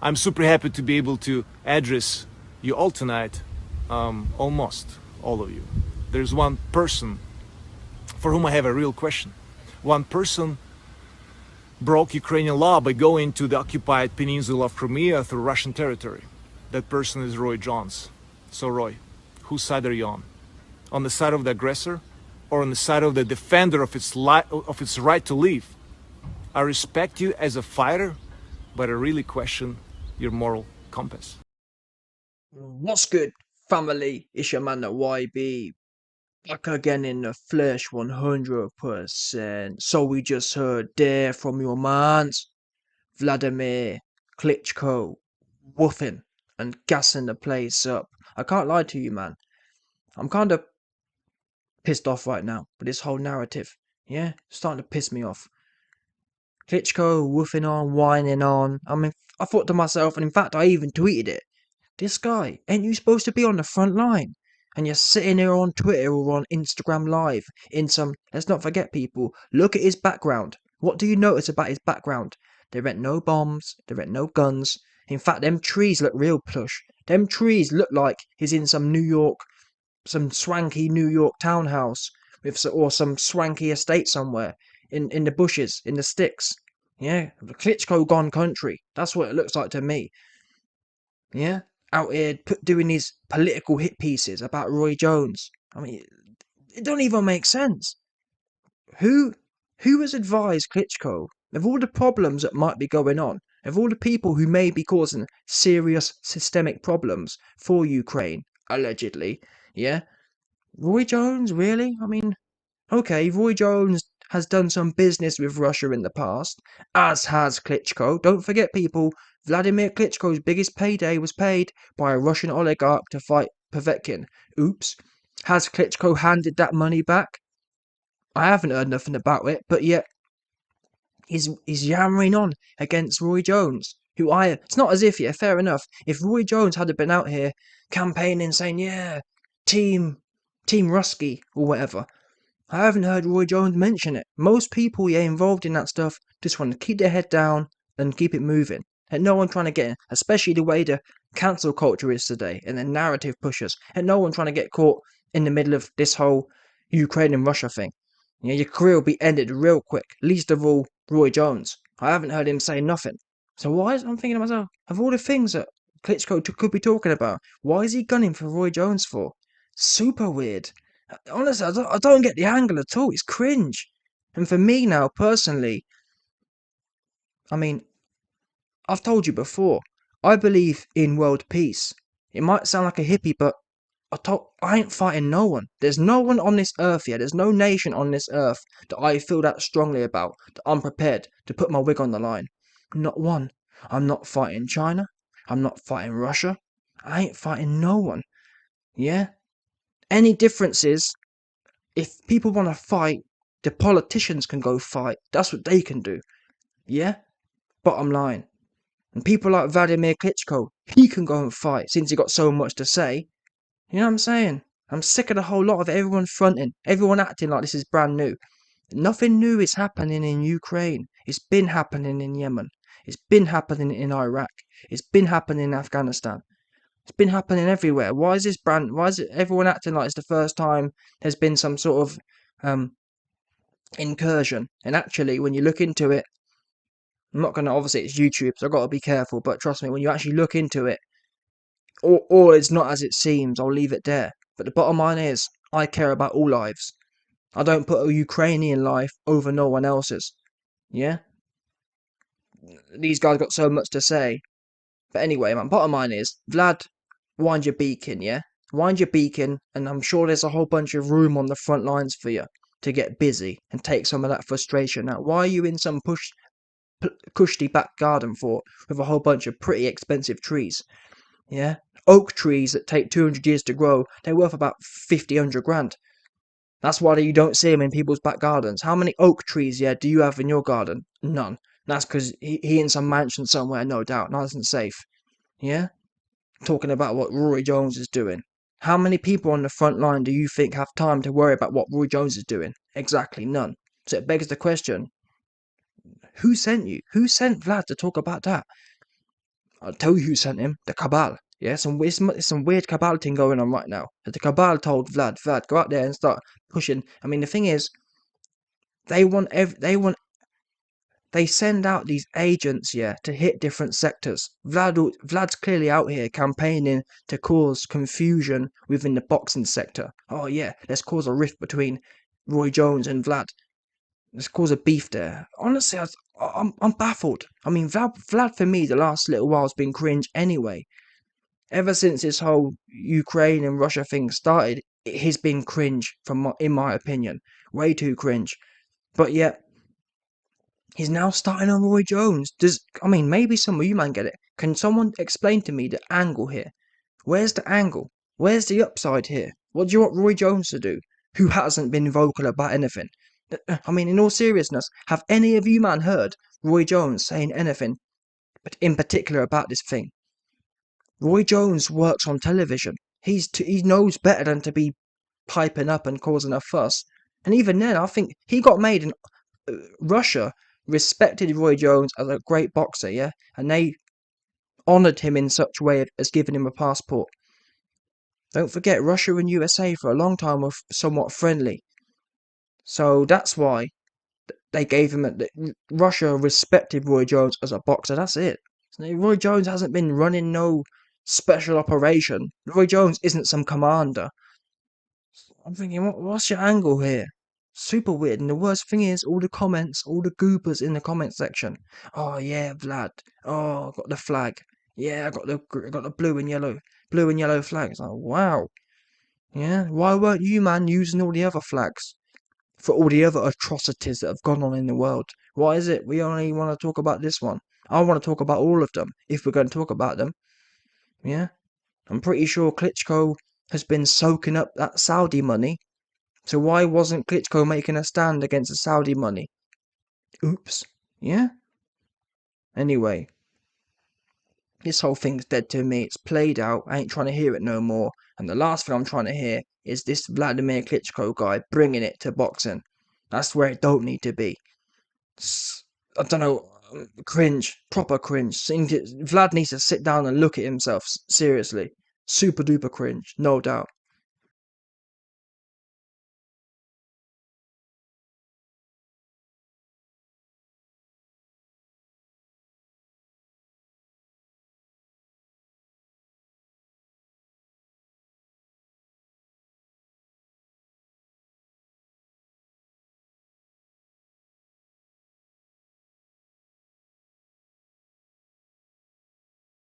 I'm super happy to be able to address you all tonight, almost all of you. There's one person for whom I have a real question. One person broke Ukrainian law by going to the occupied peninsula of Crimea through Russian territory. That person is Roy Jones. So Roy, whose side are you on? On the side of the aggressor or on the side of the defender of its right to live? I respect you as a fighter, but I really question your moral compass. What's good, family? It's your man, the YB. Back again in the flesh 100%. So we just heard there from your man, Vladimir Klitschko, woofing and gassing the place up. I can't lie to you, man. I'm kind of pissed off right now with this whole narrative. Yeah, starting to piss me off. Klitschko woofing on, whining on. I mean, I thought to myself, and in fact, I even tweeted it. This guy, ain't you supposed to be on the front line? And you're sitting here on Twitter or on Instagram Live in some. Let's not forget, people, look at his background. What do you notice about his background? There ain't no bombs, there ain't no guns. In fact, them trees look real plush. Them trees look like he's in some New York, some swanky New York townhouse or some swanky estate somewhere in the bushes, in the sticks. Yeah, Klitschko gone country. That's what it looks like to me. Yeah, out here doing these political hit pieces about Roy Jones. I mean, it don't even make sense. Who who has advised Klitschko of all the problems that might be going on, of all the people who may be causing serious systemic problems for Ukraine, allegedly? Yeah, Roy Jones, really? I mean, okay, Roy Jones has done some business with Russia in the past, as has Klitschko. Don't forget, people, Vladimir Klitschko's biggest payday was paid by a Russian oligarch to fight Povetkin. Oops. Has Klitschko handed that money back? I haven't heard nothing about it, but yet he's yammering on against Roy Jones, who it's not as if, yeah, fair enough, if Roy Jones had been out here campaigning saying, yeah, team, team Rusky, or whatever, I haven't heard Roy Jones mention it. Most people, yeah, involved in that stuff just want to keep their head down and keep it moving. And no one trying to get in, especially the way the cancel culture is today and the narrative pushers. And no one trying to get caught in the middle of this whole Ukraine and Russia thing. You know, your career will be ended real quick. Least of all, Roy Jones. I haven't heard him say nothing. So why is I'm thinking to myself, of all the things that Klitschko could be talking about, why is he gunning for Roy Jones for? Super weird. Honestly, I don't get the angle at all. It's cringe. And for me now, personally, I mean, I've told you before, I believe in world peace. It might sound like a hippie, but I ain't fighting no one. There's no one on this earth yet. There's no nation on this earth that I feel that strongly about, that I'm prepared to put my wig on the line. Not one. I'm not fighting China. I'm not fighting Russia. I ain't fighting no one. Yeah? Any differences, if people want to fight, the politicians can go fight. That's what they can do. Yeah? Bottom line. And people like Vladimir Klitschko, he can go and fight since he got so much to say. You know what I'm saying? I'm sick of the whole lot of everyone fronting, everyone acting like this is brand new. Nothing new is happening in Ukraine. It's been happening in Yemen. It's been happening in Iraq. It's been happening in Afghanistan. It's been happening everywhere. Why is it everyone acting like it's the first time there's been some sort of um incursion? And actually, when you look into it, I'm not gonna, obviously it's YouTube, so I've got to be careful, but trust me, when you actually look into it, or it's not as it seems, I'll leave it there. But the bottom line is, I care about all lives. I don't put a Ukrainian life over no one else's. Yeah? These guys got so much to say. But anyway, my bottom line is, Vlad, wind your beacon, yeah? Wind your beacon, and I'm sure there's a whole bunch of room on the front lines for you to get busy and take some of that frustration out. Why are you in some cushy back garden for with a whole bunch of pretty expensive trees? Yeah? Oak trees that take 200 years to grow, they're worth about 50, 100 grand. That's why you don't see them in people's back gardens. How many oak trees, yeah, do you have in your garden? None. That's because he in some mansion somewhere, no doubt, nice and safe. Yeah? Talking about what Roy Jones is doing. How many people on the front line do you think have time to worry about what Roy Jones is doing? Exactly none. So it begs the question, who sent you? Who sent Vlad to talk about that? I'll tell you who sent him. The cabal. Yeah, it's some weird cabal thing going on right now. The cabal told Vlad, go out there and start pushing. I mean, the thing is, they send out these agents, yeah, to hit different sectors. Vlad's clearly out here campaigning to cause confusion within the boxing sector. Oh yeah, let's cause a rift between Roy Jones and Vlad. Let's cause a beef there. Honestly, I'm baffled. I mean, Vlad for me the last little while has been cringe anyway. Ever since this whole Ukraine and Russia thing started, he's been cringe in my opinion, way too cringe. But yet he's now starting on Roy Jones. Maybe some of you man get it. Can someone explain to me the angle here? Where's the angle? Where's the upside here? What do you want Roy Jones to do? Who hasn't been vocal about anything? I mean, in all seriousness, have any of you man heard Roy Jones saying anything, but in particular about this thing? Roy Jones works on television. He knows better than to be piping up and causing a fuss. And even then, I think he got made in Russia respected Roy Jones as a great boxer, yeah, and they honoured him in such a way as giving him a passport. Don't forget, Russia and USA for a long time were somewhat friendly, so that's why they gave him. Russia respected Roy Jones as a boxer. That's it. Roy Jones hasn't been running no special operation. Roy Jones isn't some commander. I'm thinking, what's your angle here? Super weird. And the worst thing is, all the comments, all the goopers in the comment section. Oh yeah, Vlad. Oh, I got the flag. Yeah, I got the blue and yellow flags. Oh wow. Yeah. Why weren't you, man, using all the other flags for all the other atrocities that have gone on in the world? Why is it we only want to talk about this one? I want to talk about all of them if we're going to talk about them. Yeah. I'm pretty sure Klitschko has been soaking up that Saudi money. So why wasn't Klitschko making a stand against the Saudi money? Oops. Yeah? Anyway, this whole thing's dead to me. It's played out. I ain't trying to hear it no more. And the last thing I'm trying to hear is this Wladimir Klitschko guy bringing it to boxing. That's where it don't need to be. I don't know. Cringe. Proper cringe. Vlad needs to sit down and look at himself. Seriously. Super duper cringe. No doubt.